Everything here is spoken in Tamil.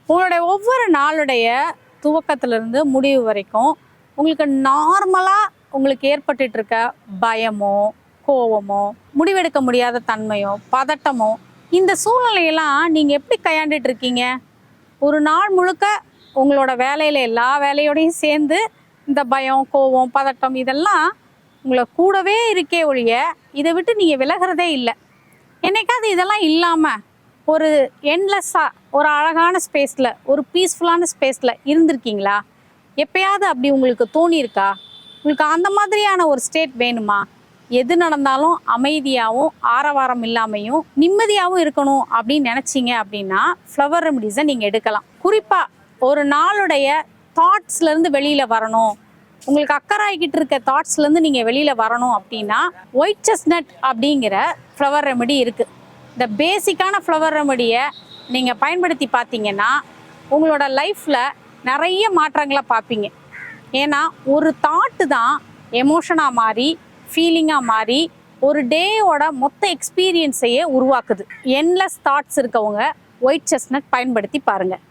உங்களுடைய ஒவ்வொரு நாளுடைய துவக்கத்திலிருந்து முடிவு வரைக்கும் உங்களுக்கு நார்மலாக உங்களுக்கு ஏற்பட்டுட்டு இருக்க பயமோ, கோவமோ, முடிவெடுக்க முடியாத தன்மையோ, பதட்டமோ, இந்த சூழ்நிலையெல்லாம் நீங்கள் எப்படி கையாண்டுட்டு இருக்கீங்க? ஒரு நாள் முழுக்க உங்களோட வேலையில் எல்லா வேலையோடையும் சேர்ந்து இந்த பயம், கோவம், பதட்டம் இதெல்லாம் உங்களை கூடவே இருக்கே ஒழிய இதை விட்டு நீங்கள் விலகிறதே இல்லை. என்னைக்காவது இதெல்லாம் இல்லாமல் ஒரு என்லெஸ்ஸாக ஒரு அழகான ஸ்பேஸில், ஒரு பீஸ்ஃபுல்லான ஸ்பேஸில் இருந்திருக்கீங்களா? எப்பயாவது அப்படி உங்களுக்கு தோணியிருக்கா? உங்களுக்கு அந்த மாதிரியான ஒரு ஸ்டேட் வேணுமா? எது நடந்தாலும் அமைதியாகவும் ஆரவாரம் இல்லாமையும் நிம்மதியாகவும் இருக்கணும் அப்படின்னு நினச்சிங்க அப்படின்னா ஃப்ளவர் ரெமடிஸை நீங்கள் எடுக்கலாம். குறிப்பாக ஒரு நாளுடைய தாட்ஸ்லேருந்து வெளியில் வரணும், உங்களுக்கு அக்கறாய்கிட்டு இருக்க தாட்ஸ்லேருந்து நீங்கள் வெளியில் வரணும் அப்படின்னா ஒயிட் செஸ்னட் அப்படிங்கிற ஃப்ளவர் ரெமடி இருக்குது. இந்த பேசிக்கான ஃப்ளவர் ரெமடியை நீங்கள் பயன்படுத்தி பார்த்தீங்கன்னா உங்களோட லைஃப்பில் நிறைய மாற்றங்களை பார்ப்பீங்க. ஏன்னா ஒரு தாட்டு தான் எமோஷனாக மாறி ஃபீலிங்காக மாறி ஒரு டேயோட மொத்த எக்ஸ்பீரியன்ஸையே உருவாக்குது. என்லெஸ் தாட்ஸ் இருக்கவங்க ஒயிட் செஸ்னட் பயன்படுத்தி பாருங்கள்.